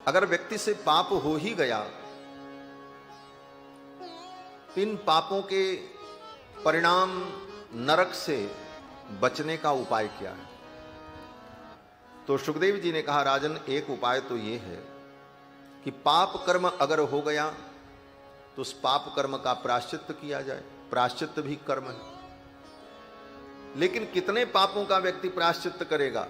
अगर व्यक्ति से पाप हो ही गया, तो इन पापों के परिणाम नरक से बचने का उपाय क्या है? तो सुखदेव जी ने कहा, राजन, एक उपाय तो ये है कि पाप कर्म अगर हो गया तो उस पाप कर्म का प्रायश्चित्त किया जाए। प्रायश्चित्त भी कर्म है, लेकिन कितने पापों का व्यक्ति प्रायश्चित्त करेगा?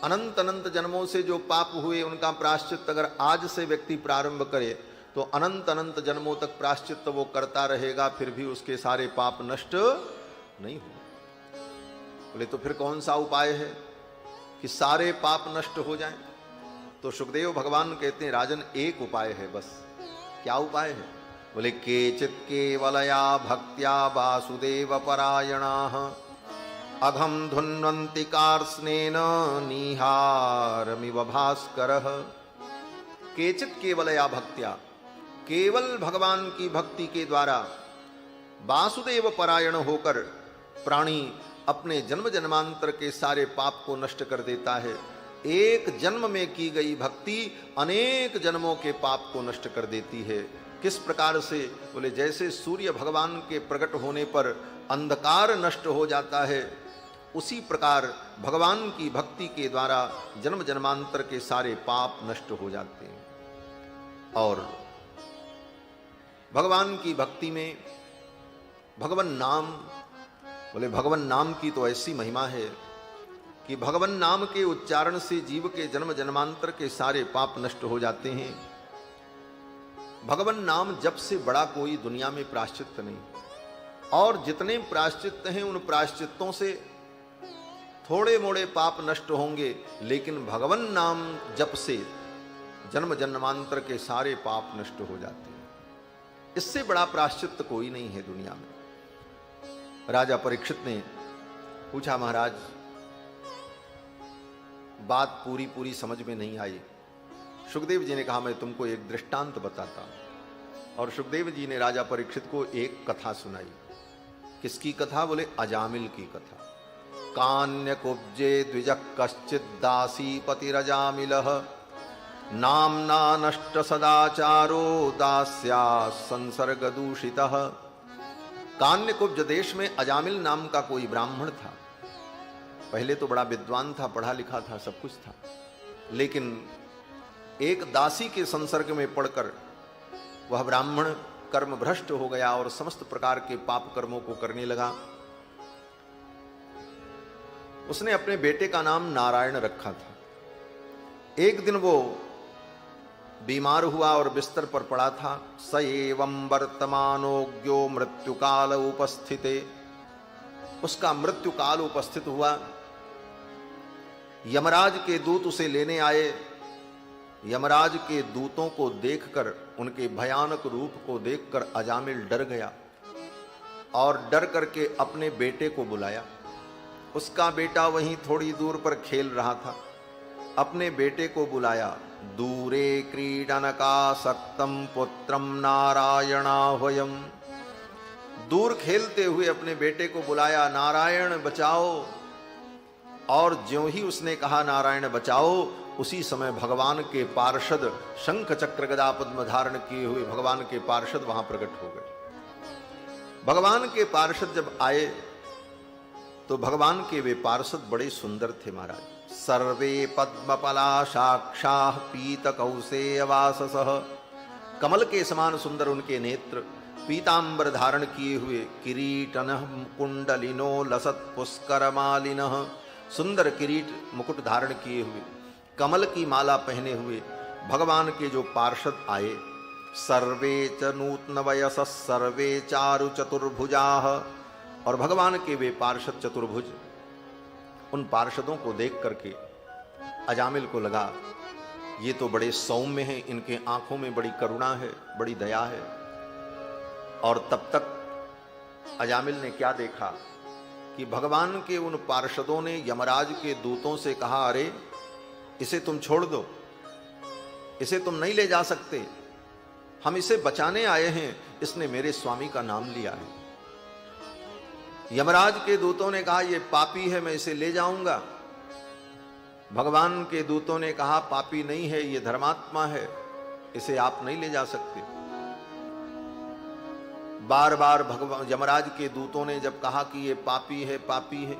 अनंत अनंत जन्मों से जो पाप हुए उनका प्रायश्चित्त अगर आज से व्यक्ति प्रारंभ करे तो अनंत अनंत जन्मों तक प्रायश्चित्त वो करता रहेगा, फिर भी उसके सारे पाप नष्ट नहीं हो। बोले तो फिर कौन सा उपाय है कि सारे पाप नष्ट हो जाएं? तो सुखदेव भगवान कहते हैं, राजन, एक उपाय है बस। क्या उपाय है? बोले, केचित् केवलया भक्त्या वासुदेव परायणाः अघम धुन्वन्ति कार्ष्णेन निहारमिव भास्करः। केचित् केवलया भक्त्या, केवल भगवान की भक्ति के द्वारा वासुदेव परायण होकर प्राणी अपने जन्म जन्मांतर के सारे पाप को नष्ट कर देता है। एक जन्म में की गई भक्ति अनेक जन्मों के पाप को नष्ट कर देती है। किस प्रकार से? बोले, जैसे सूर्य भगवान के प्रकट होने पर अंधकार नष्ट हो जाता है, उसी प्रकार भगवान की भक्ति के द्वारा जन्म जन्मांतर के सारे पाप नष्ट हो जाते हैं। और भगवान की भक्ति में भगवान नाम, बोले, भगवान नाम की तो ऐसी महिमा है कि भगवान नाम के उच्चारण से जीव के जन्म जन्मांतर के सारे पाप नष्ट हो जाते हैं। भगवान नाम जप से बड़ा कोई दुनिया में प्रायश्चित्त नहीं, और जितने प्रायश्चित्त हैं उन प्रायश्चित्तों से थोड़े मोड़े पाप नष्ट होंगे, लेकिन भगवान नाम जप से जन्म जन्मांतर के सारे पाप नष्ट हो जाते हैं। इससे बड़ा प्रायश्चित्त कोई नहीं है दुनिया में। राजा परीक्षित ने पूछा, महाराज, बात पूरी पूरी समझ में नहीं आई। सुखदेव जी ने कहा, मैं तुमको एक दृष्टांत बताता हूं। और सुखदेव जी ने राजा परीक्षित को एक कथा सुनाई। किसकी कथा? बोले, अजामिल की कथा। कान्य कुब्जे द्विज कश्चित दासी पतिरजामिलः नामना नष्ट सदाचारो दास्या संसर्ग दूषितः। कान्यकुब्ज देश में अजामिल नाम का कोई ब्राह्मण था। पहले तो बड़ा विद्वान था, पढ़ा लिखा था, सब कुछ था, लेकिन एक दासी के संसर्ग में पड़कर वह ब्राह्मण कर्म भ्रष्ट हो गया और समस्त प्रकार के पाप कर्मों को करने लगा। उसने अपने बेटे का नाम नारायण रखा था। एक दिन वो बीमार हुआ और बिस्तर पर पड़ा था। स एवं वर्तमानोज्ञो मृत्युकाल उपस्थिते, उसका मृत्युकाल उपस्थित हुआ। यमराज के दूत उसे लेने आए। यमराज के दूतों को देखकर, उनके भयानक रूप को देखकर अजामिल डर गया और डर करके अपने बेटे को बुलाया। उसका बेटा वहीं थोड़ी दूर पर खेल रहा था। अपने बेटे को बुलाया। दूरे क्रीडनकासक्तं पुत्रं नारायणाह्वयम्। दूर खेलते हुए अपने बेटे को बुलाया, नारायण बचाओ। और ज्यों ही उसने कहा नारायण बचाओ, उसी समय भगवान के पार्षद शंख चक्र गदा पद्म धारण किए हुए भगवान के पार्षद वहां प्रकट हो गए। भगवान के पार्षद जब आए तो भगवान के वे पार्षद बड़े सुंदर थे महाराज। सर्वे पद्मपलाशाक्षाः पीतकौसेयवाससः। कमल के समान सुंदर उनके नेत्र, पीतांबर धारण किए हुए, किरीटनः कुंडलिनो लसत् पुष्करमालिनः। सुंदर किरीट मुकुट धारण किए हुए, कमल की माला पहने हुए भगवान के जो पार्षद आए। सर्वे च नूतन वयसः सर्वे चारु चतुर्भुजाः। और भगवान के वे पार्षद चतुर्भुज। उन पार्षदों को देख करके अजामिल को लगा, ये तो बड़े सौम्य हैं, इनके आंखों में बड़ी करुणा है, बड़ी दया है। और तब तक अजामिल ने क्या देखा कि भगवान के उन पार्षदों ने यमराज के दूतों से कहा, अरे इसे तुम छोड़ दो, इसे तुम नहीं ले जा सकते, हम इसे बचाने आए हैं, इसने मेरे स्वामी का नाम लिया है। यमराज के दूतों ने कहा, ये पापी है, मैं इसे ले जाऊंगा। भगवान के दूतों ने कहा पापी नहीं है, ये धर्मात्मा है, इसे आप नहीं ले जा सकते। बार बार भगवान यमराज के दूतों ने जब कहा कि ये पापी है, पापी है,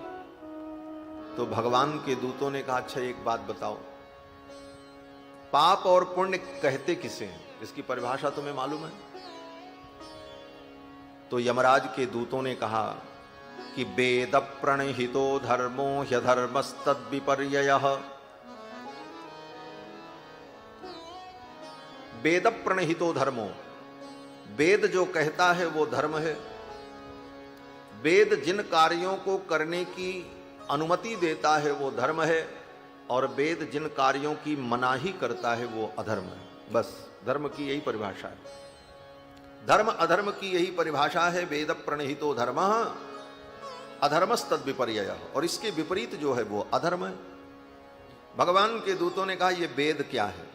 तो भगवान के दूतों ने कहा अच्छा एक बात बताओ, पाप और पुण्य कहते किसे हैं, इसकी परिभाषा तुम्हें मालूम है? तो यमराज के दूतों ने कहा कि वेद प्रणहितो धर्मो ह्यधर्मस्तद विपर्ययः। वेद प्रणहितो धर्मो, वेद जो कहता है वो धर्म है। वेद जिन कार्यों को करने की अनुमति देता है वो धर्म है, और वेद जिन कार्यों की मनाही करता है वो अधर्म है। बस धर्म की यही परिभाषा है, धर्म अधर्म की यही परिभाषा है। वेद प्रणहितो धर्मः अधर्मस्तद विपर्ययः, और इसके विपरीत जो है वो अधर्म है। भगवान के दूतों ने कहा ये वेद क्या है?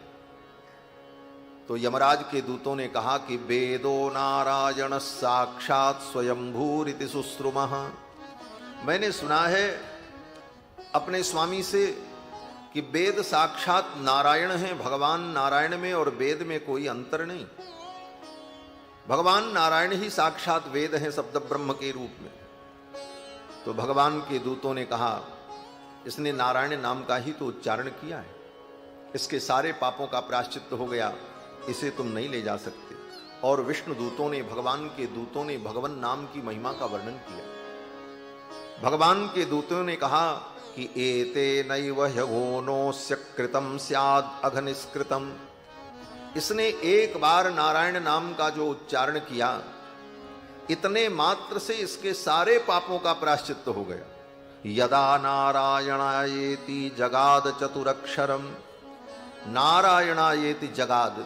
तो यमराज के दूतों ने कहा कि वेदो नारायण साक्षात स्वयंभूरिति सुश्रुमः। मैंने सुना है अपने स्वामी से कि वेद साक्षात नारायण है, भगवान नारायण में और वेद में कोई अंतर नहीं। भगवान नारायण ही साक्षात वेद हैं शब्द ब्रह्म के रूप में। तो भगवान के दूतों ने कहा इसने नारायण नाम का ही तो उच्चारण किया है, इसके सारे पापों का प्रायश्चित्त हो गया, इसे तुम नहीं ले जा सकते। और विष्णु दूतों ने, भगवान के दूतों ने भगवान नाम की महिमा का वर्णन किया। भगवान के दूतों ने कहा कि एते नैव ह्यघोनोस्य कृतं स्याद् अघनिष्कृतं। इसने एक बार नारायण नाम का जो उच्चारण किया, इतने मात्र से इसके सारे पापों का प्रायश्चित्त हो गया। यदा नारायणायेति जगाद चतुरक्षरम, नारायणायेति जगाद,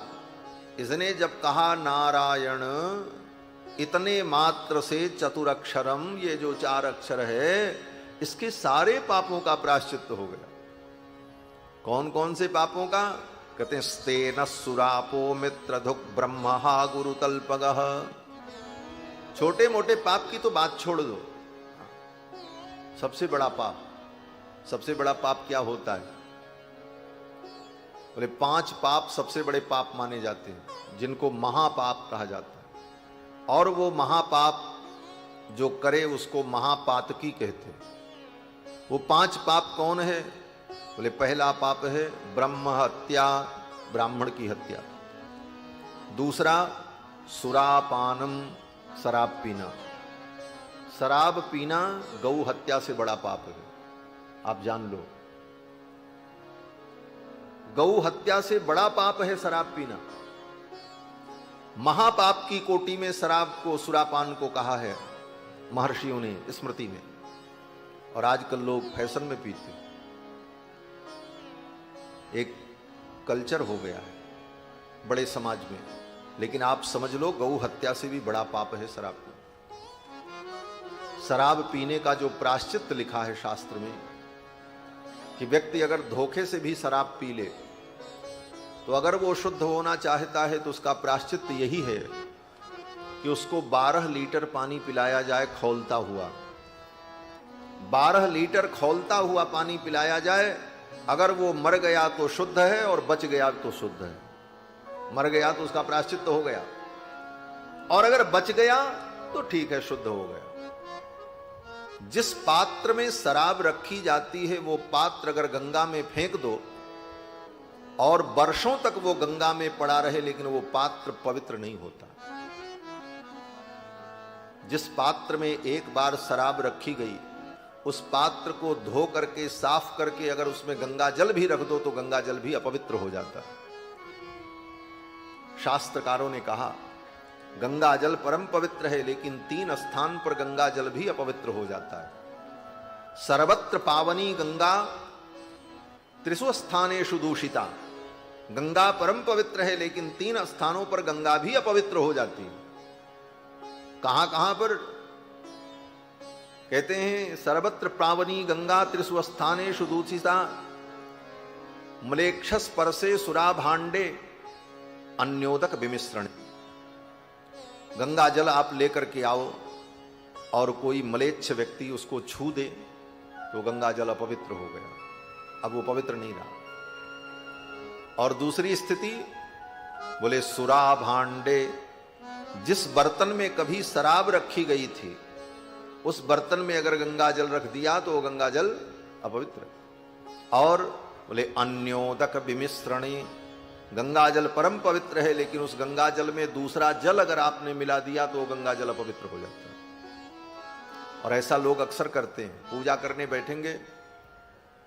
इसने जब कहा नारायण, इतने मात्र से चतुरक्षरम, ये जो 4 अक्षर है, इसके सारे पापों का प्रायश्चित्त हो गया। कौन कौन से पापों का? कहते हैं स्तेन सुरापो मित्रधुक ब्रह्महा गुरुतल्पगः। छोटे मोटे पाप की तो बात छोड़ दो, सबसे बड़ा पाप, सबसे बड़ा पाप क्या होता है? बोले 5 पाप सबसे बड़े पाप माने जाते हैं, जिनको महापाप कहा जाता है। और वो महापाप जो करे उसको महापातकी कहते हैं। वो 5 पाप कौन है? बोले पहला पाप है ब्रह्म हत्या, ब्राह्मण की हत्या। दूसरा सुरापानम, शराब पीना। शराब पीना गौ हत्या से बड़ा पाप है, आप जान लो। गौ हत्या से बड़ा पाप है शराब पीना। महापाप की कोटि में शराब को, सुरापान को कहा है महर्षियों ने स्मृति में। और आजकल लोग फैशन में पीते, एक कल्चर हो गया है बड़े समाज में। लेकिन आप समझ लो गौ हत्या से भी बड़ा पाप है शराब पीना। शराब पीने का जो प्रायश्चित्त लिखा है शास्त्र में, कि व्यक्ति अगर धोखे से भी शराब पी ले, तो अगर वो शुद्ध होना चाहता है तो उसका प्रायश्चित्त यही है कि उसको 12 लीटर पानी पिलाया जाए खौलता हुआ। 12 लीटर खौलता हुआ पानी पिलाया जाए। अगर वो मर गया तो शुद्ध है, और बच गया तो शुद्ध है। मर गया तो उसका प्रायश्चित्त हो गया, और अगर बच गया तो ठीक है, शुद्ध हो गया। जिस पात्र में शराब रखी जाती है वो पात्र अगर गंगा में फेंक दो और वर्षों तक वो गंगा में पड़ा रहे, लेकिन वो पात्र पवित्र नहीं होता। जिस पात्र में एक बार शराब रखी गई, उस पात्र को धो करके, साफ करके अगर उसमें गंगा जल भी रख दो तो गंगा जल भी अपवित्र हो जाता है। शास्त्रकारों ने कहा गंगा जल परम पवित्र है, लेकिन 3 स्थान पर गंगा जल भी अपवित्र हो जाता है। सर्वत्र पावनी गंगा, त्रिषु स्थानेषु दूषिता। गंगा परम पवित्र है, लेकिन 3 स्थानों पर गंगा भी अपवित्र हो जाती है। कहां कहां पर? कहते हैं सर्वत्र पावनी गंगा, त्रिषु स्थानेषु दूषिता, मलेक्षस परसे सुरा भांडे अन्योदक विमिश्रण। गंगा जल आप लेकर के आओ और कोई मलेच्छ व्यक्ति उसको छू दे तो गंगा जल अपवित्र हो गया। अब वो पवित्र नहीं रहा। और दूसरी स्थिति बोले सुरा भांडे, जिस बर्तन में कभी शराब रखी गई थी उस बर्तन में अगर गंगा जल रख दिया तो वो गंगा जल अपवित्र। और बोले अन्योदक विमिश्रणी, गंगा जल परम पवित्र है लेकिन उस गंगा जल में दूसरा जल अगर आपने मिला दिया तो वो गंगा जल अपवित्र हो जाता है। और ऐसा लोग अक्सर करते हैं, पूजा करने बैठेंगे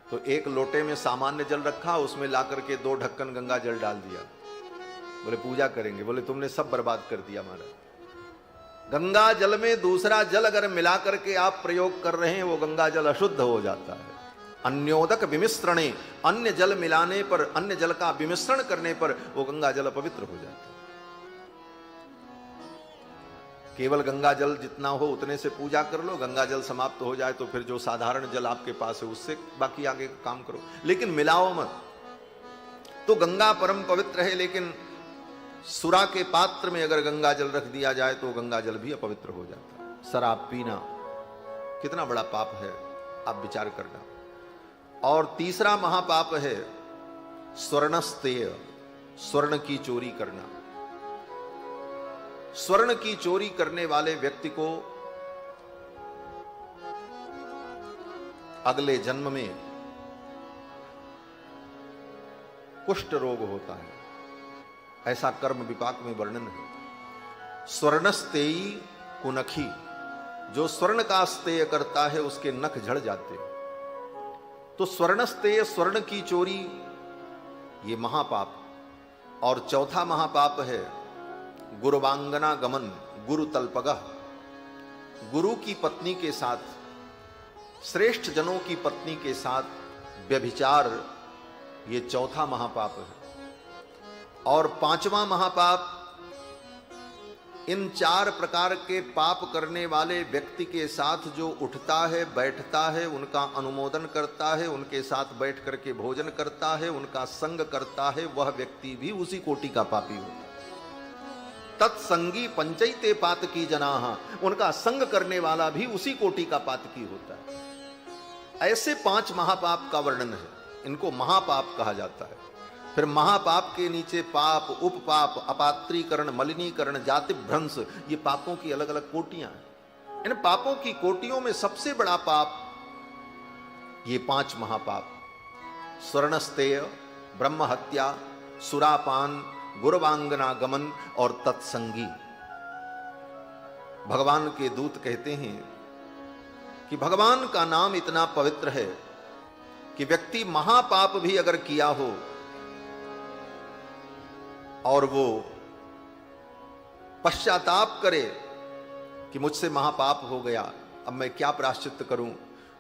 तो एक लोटे में सामान्य जल रखा, उसमें ला करके 2 ढक्कन गंगा जल डाल दिया, बोले पूजा करेंगे, बोले तुमने सब बर्बाद कर दिया महाराज। गंगा जल में दूसरा जल अगर मिला करके आप प्रयोग कर रहे हैं वो गंगा जल अशुद्ध हो जाता है। अन्योदक विमिश्रणे, अन्य जल मिलाने पर, अन्य जल का विमिश्रण करने पर वो गंगा जल अपवित्र हो जाता है। केवल गंगा जल जितना हो उतने से पूजा कर लो, गंगा जल समाप्त हो जाए तो फिर जो साधारण जल आपके पास है उससे बाकी आगे काम करो, लेकिन मिलाओ मत। तो गंगा परम पवित्र है लेकिन सुरा के पात्र में अगर गंगा जल रख दिया जाए तो गंगा जल भी अपवित्र हो जाता है। शराब पीना कितना बड़ा पाप है, आप विचार करना। और तीसरा महापाप है स्वर्णस्तेय, स्वर्ण की चोरी करना। स्वर्ण की चोरी करने वाले व्यक्ति को अगले जन्म में कुष्ठ रोग होता है, ऐसा कर्म विपाक में वर्णन है। स्वर्णस्तेयी कुनखी, जो स्वर्ण का स्तेय करता है उसके नख झड़ जाते हैं। तो स्वर्णस्तेय, स्वर्ण की चोरी, ये महापाप। और चौथा महापाप है गुरुवांगना गमन, गुरु तल्पगः, गुरु की पत्नी के साथ, श्रेष्ठ जनों की पत्नी के साथ व्यभिचार, ये चौथा महापाप है। और पांचवा महापाप, इन 4 प्रकार के पाप करने वाले व्यक्ति के साथ जो उठता है, बैठता है, उनका अनुमोदन करता है, उनके साथ बैठ करके भोजन करता है, उनका संग करता है, वह व्यक्ति भी उसी कोटि का पापी होता है। तत्संगी पंचैते पातकी जनाः, उनका संग करने वाला भी उसी कोटि का पातकी होता है। ऐसे 5 महापाप का वर्णन है, इनको महापाप कहा जाता है। फिर महापाप के नीचे पाप, उपपाप, अपात्रीकरण, मलिनीकरण, जाति भ्रंश, ये पापों की अलग अलग कोटियां हैं। इन पापों की कोटियों में सबसे बड़ा पाप ये 5 महापाप, स्वर्णस्तेय, ब्रह्म हत्या, सुरापान, गुरुवांगना गमन और तत्संगी। भगवान के दूत कहते हैं कि भगवान का नाम इतना पवित्र है कि व्यक्ति महापाप भी अगर किया हो और वो पश्चाताप करे कि मुझसे महापाप हो गया, अब मैं क्या प्रायश्चित करूं,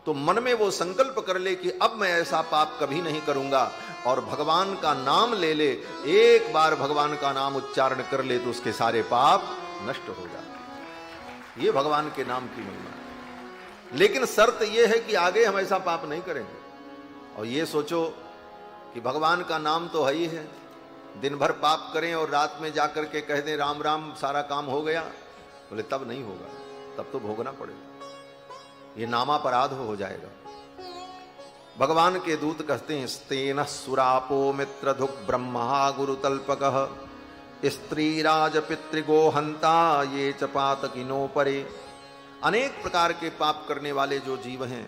तो मन में वो संकल्प कर ले कि अब मैं ऐसा पाप कभी नहीं करूंगा, और भगवान का नाम ले ले, एक बार भगवान का नाम उच्चारण कर ले तो उसके सारे पाप नष्ट हो जाते। ये भगवान के नाम की महिमा है। लेकिन शर्त यह है कि आगे हम ऐसा पाप नहीं करेंगे। और ये सोचो कि भगवान का नाम तो है ही है, दिन भर पाप करें और रात में जाकर के कह दें राम राम सारा काम हो गया, बोले तब नहीं होगा, तब तो भोगना पड़ेगा, ये नामापराध हो जाएगा। भगवान के दूत कहते हैं स्तेन सुरापो मित्रधुक ब्रह्मा गुरुतल्पकः स्त्रीराज पितृगोहंता ये च पातकिनो परे। अनेक प्रकार के पाप करने वाले जो जीव हैं,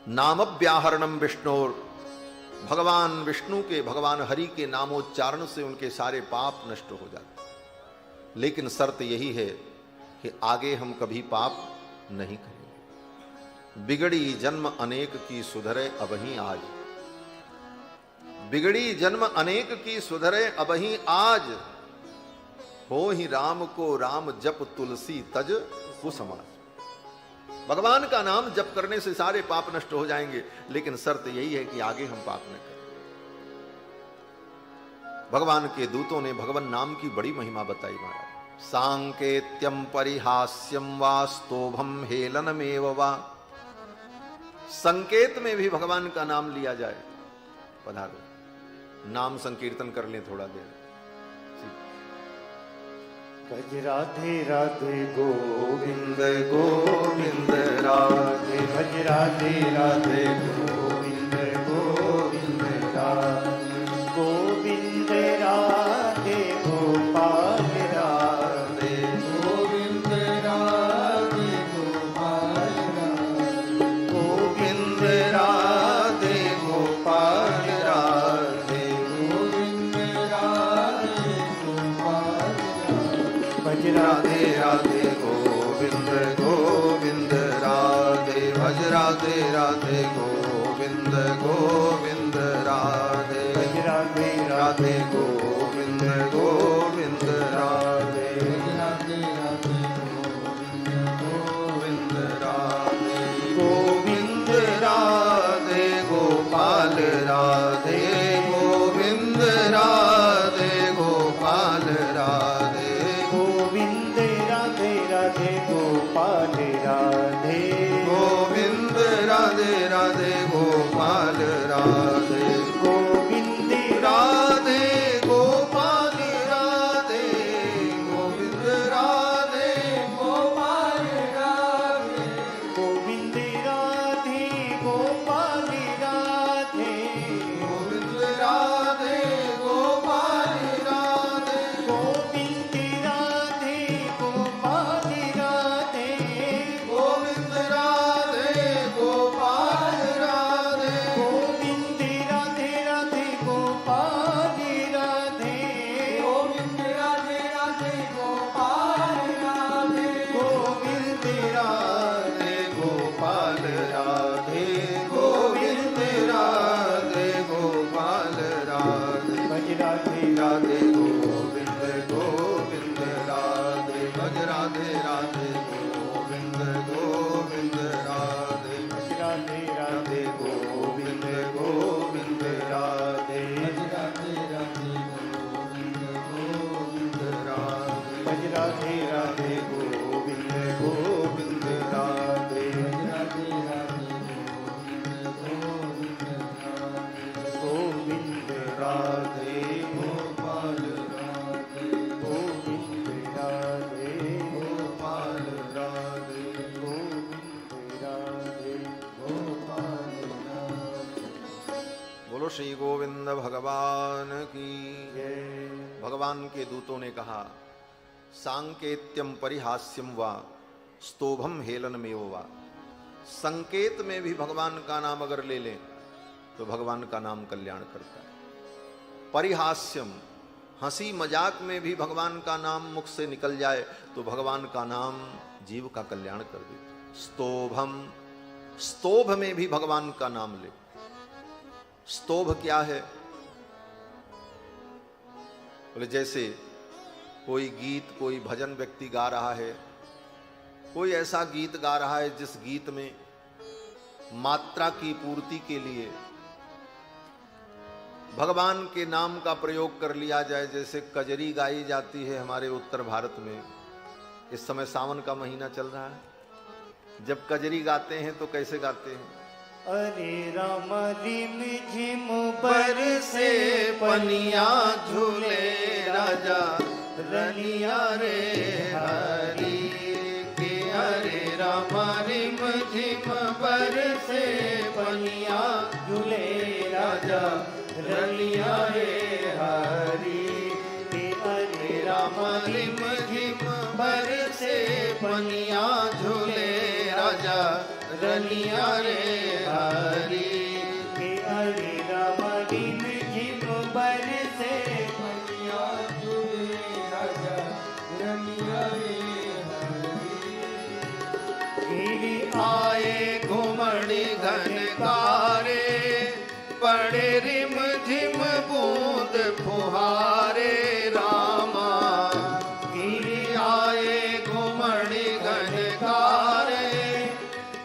नामव्याहरणम विष्णुर, भगवान विष्णु के, भगवान हरि के नामोच्चारण से उनके सारे पाप नष्ट हो जाते। लेकिन शर्त यही है कि आगे हम कभी पाप नहीं करेंगे। बिगड़ी जन्म अनेक की सुधरे अबहीं आज, बिगड़ी जन्म अनेक की सुधरे अबहीं आज, हो ही राम को राम जप तुलसी तज कुसमाज। भगवान का नाम जप करने से सारे पाप नष्ट हो जाएंगे, लेकिन शर्त यही है कि आगे हम पाप न करें। भगवान के दूतों ने भगवान नाम की बड़ी महिमा बताई महाराज। सांकेत्यम परिहास्यम वा स्तोभम हेलनमेव वा, संकेत में भी भगवान का नाम लिया जाए। पधारो, नाम संकीर्तन कर लें थोड़ा देर। भज राधे राधे गोविंद गोविंद राधे, भज राधे राधे गोविंद राधे राधे गोविंद गोविंद राधे भज राधे राधे गोविंद गोविंद राधे भज राधे राधे गोविंद गोविंद राधे राधे राधे गोविंद राधे गोविंद राधे गोपाल राधे गोविंद राधे गोपाल राधे गोविंद राधे राधे गोपाल राधे गोविंद राधे राधे गोपाल राधे गोविंद राधे गोपाल राधे गोविंद राधे गोपाल राधे गोविंद राधे गोपाल राधे गोविंद राधे गोपाल राधे गोविंद राधे गोपाल राधे गोविंद राधे गोपाल राधे गोविंद राधे राधे गोपाल राधे गोविंद राधे राधे गोपाल राधे गोविंद राधे गोपाल राधे गोविंद राधे गोपाल राधे भज राधे राधे गोविंद गोविंद राधे भज राधे राधे गोविंद गोविंद राधे भज राधे राधे गोविंद गोविंद राधे भज राधे राधे गोविंद गोविंद राधे भज राधे राधे गोविंद गोविंद राधे भज राधे राधे गोविंद गोविंद राधे गोपाल राधे गोविंद राधे गोपाल राधे गोविंद राधे गोपाल राधे। बोलो श्री गोविंद भगवान की जय। भगवान के दूतों ने कहा सांकेत्यम परिहास्यम वा स्तोभम हेलनमेव वा। संकेत में भी भगवान का नाम अगर ले लें तो भगवान का नाम कल्याण करता है। परिहास्यम हंसी मजाक में भी भगवान का नाम मुख से निकल जाए तो भगवान का नाम जीव का कल्याण कर देता है। स्तोभम स्तोभ में भी भगवान का नाम ले। स्तोभ क्या है? बोले जैसे कोई गीत कोई भजन व्यक्ति गा रहा है, कोई ऐसा गीत गा रहा है जिस गीत में मात्रा की पूर्ति के लिए भगवान के नाम का प्रयोग कर लिया जाए। जैसे कजरी गाई जाती है हमारे उत्तर भारत में, इस समय सावन का महीना चल रहा है, जब कजरी गाते हैं तो कैसे गाते हैं? अरे राम रिम झिम बरसे पनिया झूले राजा रनिया रे हरी के। हरे राम रिम झिम बरसे पनिया झूले राजा रनिया रे हरी के। हरे राम रिम झिम बरसे पनिया झूले राजा रनिया रे हरी के। हरे राम रिम झिम बरसे पनिया झूले राजा रनिया रे गिरी आए घुमड़ी घनकारे पड़े रिम झिम बूंद फुहारे रामा। गिरी आए घुमड़ी घनकारे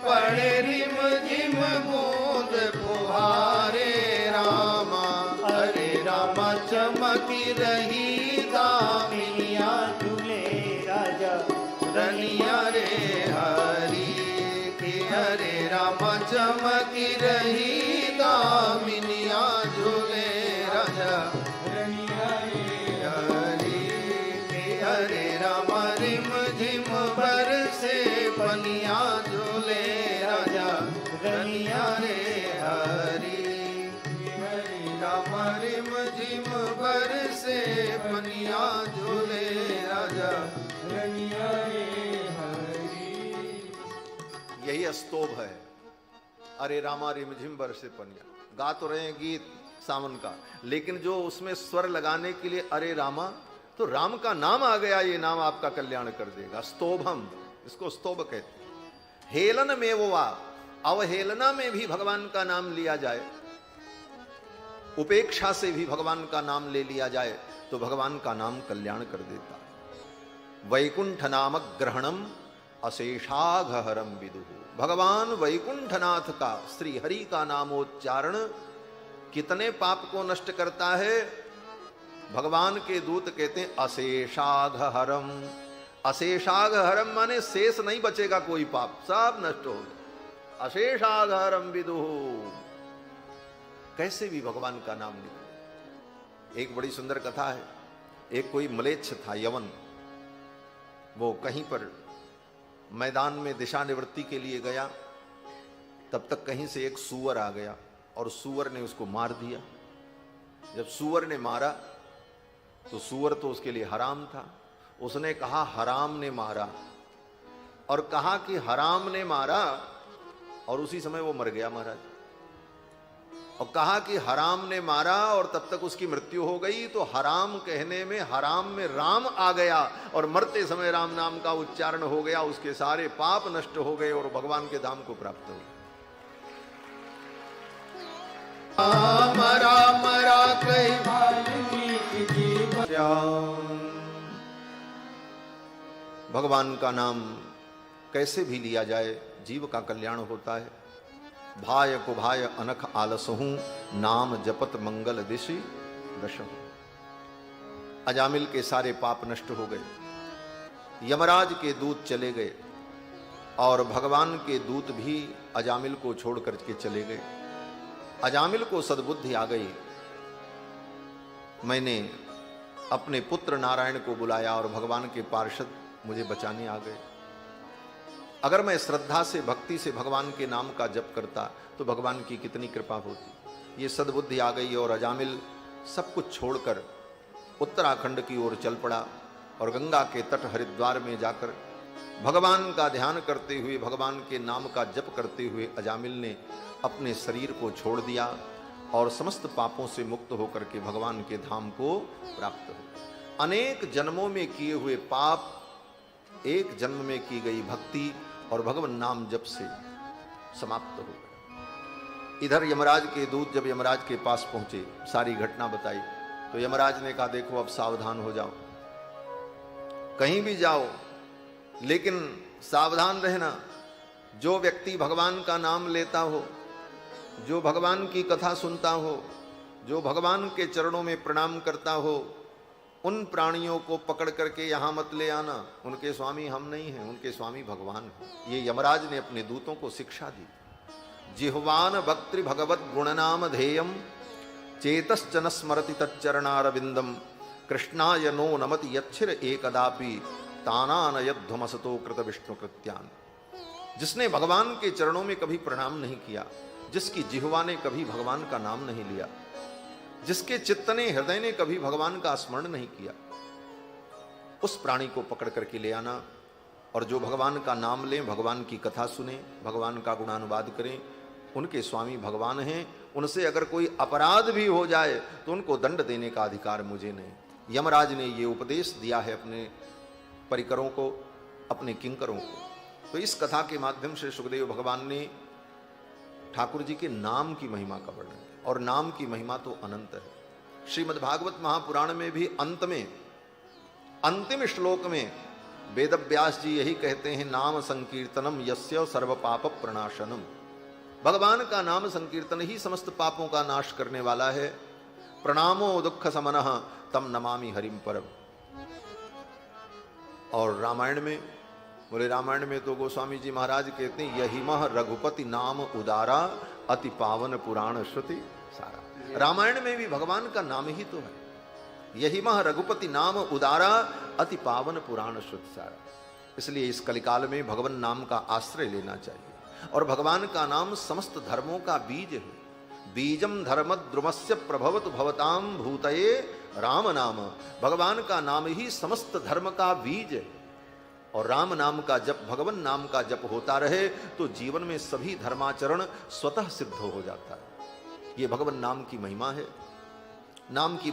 पड़े रिम झिम बूंद फुहारे रामा। अरे रामा चमकी रही दामिनिया झूले राजा रनिया रे हरी के। हरे राम चमकी रही दामिनिया झूले राजा रनिया रे हरी के। हरे राम रिम झिम बरसे पनिया झूले राजा रनिया रे हरी। हरे राम रिम झिम बरसे पनिया झूले राजा रनिया रे हरी। यही स्तोभ है। अरे रामा रिमझिम बरसे पनिया। गा तो रहे हैं गीत सावन का, लेकिन जो उसमें स्वर लगाने के लिए अरे रामा तो राम का नाम आ गया, ये नाम आपका कल्याण कर देगा। स्तोभम, इसको स्तोभ कहते हैं। हेलन में वो अवहेलना में भी भगवान का नाम लिया जाए, उपेक्षा से भी भगवान का नाम ले लिया जाए तो भगवान का नाम कल्याण कर देता है। वैकुंठ नामक ग्रहणम अशेषाघहरम विदुः। भगवान वैकुंठनाथ का, श्री हरि का नामोच्चारण कितने पाप को नष्ट करता है। भगवान के दूत कहते हैं अशेषाघहरम। अशेषाघहरम माने शेष नहीं बचेगा कोई पाप, सब नष्ट होगा। अशेषाघहरम विदुः। कैसे भी भगवान का नाम निकले। एक बड़ी सुंदर कथा है। एक कोई म्लेच्छ था, यवन, वो कहीं पर मैदान में दिशा निवृत्ति के लिए गया। तब तक कहीं से एक सूअर आ गया और सूअर ने उसको मार दिया। जब सूअर ने मारा तो सूअर तो उसके लिए हराम था। उसने कहा हराम ने मारा, और कहा कि हराम ने मारा, और उसी समय वो मर गया महाराज। और कहा कि हराम ने मारा, और तब तक उसकी मृत्यु हो गई। तो हराम कहने में हराम में राम आ गया, और मरते समय राम नाम का उच्चारण हो गया। उसके सारे पाप नष्ट हो गए और भगवान के धाम को प्राप्त हो गए। राम भगवान का नाम कैसे भी लिया जाए जीव का कल्याण होता है। भाय को भाय अनख आलसहू, नाम जपत मंगल दिशि दशहु। अजामिल के सारे पाप नष्ट हो गए। यमराज के दूत चले गए और भगवान के दूत भी अजामिल को छोड़ करके चले गए। अजामिल को सद्बुद्धि आ गई। मैंने अपने पुत्र नारायण को बुलाया और भगवान के पार्षद मुझे बचाने आ गए। अगर मैं श्रद्धा से, भक्ति से भगवान के नाम का जप करता तो भगवान की कितनी कृपा होती। ये सद्बुद्धि आ गई और अजामिल सब कुछ छोड़कर उत्तराखंड की ओर चल पड़ा और गंगा के तट हरिद्वार में जाकर भगवान का ध्यान करते हुए, भगवान के नाम का जप करते हुए अजामिल ने अपने शरीर को छोड़ दिया और समस्त पापों से मुक्त होकर के भगवान के धाम को प्राप्त हो। अनेक जन्मों में किए हुए पाप एक जन्म में की गई भक्ति और भगवान नाम जप से समाप्त हो गए। इधर यमराज के दूत जब यमराज के पास पहुंचे, सारी घटना बताई, तो यमराज ने कहा देखो अब सावधान हो जाओ, कहीं भी जाओ लेकिन सावधान रहना। जो व्यक्ति भगवान का नाम लेता हो, जो भगवान की कथा सुनता हो, जो भगवान के चरणों में प्रणाम करता हो, उन प्राणियों को पकड़ करके यहां मत ले आना। उनके स्वामी हम नहीं हैं, उनके स्वामी भगवान हैं। ये यमराज ने अपने दूतों को शिक्षा दी। जिह्वान भक्ति भगवत गुणनाम ध्येयम, चेतश्चन स्मरति तच्चरणारविंदम, कृष्णाय नो नमति यच्छिर एकदापि, तानानयध्वमसतो कृत विष्णु कृत्यान। जिसने भगवान के चरणों में कभी प्रणाम नहीं किया, जिसकी जिह्वा ने कभी भगवान का नाम नहीं लिया, जिसके चित्त ने, हृदय ने कभी भगवान का स्मरण नहीं किया, उस प्राणी को पकड़ करके ले आना। और जो भगवान का नाम लें, भगवान की कथा सुने, भगवान का गुणानुवाद करें, उनके स्वामी भगवान हैं। उनसे अगर कोई अपराध भी हो जाए तो उनको दंड देने का अधिकार मुझे नहीं। यमराज ने ये उपदेश दिया है अपने परिकरों को, अपने किंकरों को। तो इस कथा के माध्यम से सुखदेव भगवान ने ठाकुर जी के नाम की महिमा का वर्णन किया, और नाम की महिमा तो अनंत है। श्रीमद् भागवत महापुराण में भी अंत में, अंतिम श्लोक में वेदव्यास जी यही कहते हैं, नाम संकीर्तनम यस्य सर्व पाप प्रणाशनम। भगवान का नाम संकीर्तन ही समस्त पापों का नाश करने वाला है। प्रणामो दुख समनः तम नमामि हरिम परम। और रामायण में, बोले रामायण में तो गोस्वामी जी महाराज कहते हैं, यही मह रघुपति नाम उदारा, अति पावन पुराण श्रुति सारा। रामायण में भी भगवान का नाम ही तो है। यही मह रघुपति नाम उदारा, अति पावन पुराण श्रुति सारा। इसलिए इस कलिकाल में भगवान नाम का आश्रय लेना चाहिए। और भगवान का नाम समस्त धर्मों का बीज है। बीजम धर्म द्रुमस्य प्रभवत भवताम भूतये राम नाम। भगवान का नाम ही समस्त धर्म का बीज है। और राम नाम का जप, भगवान नाम का जप होता रहे तो जीवन में सभी धर्माचरण स्वतः सिद्ध हो जाता है। ये भगवान नाम की महिमा है। नाम की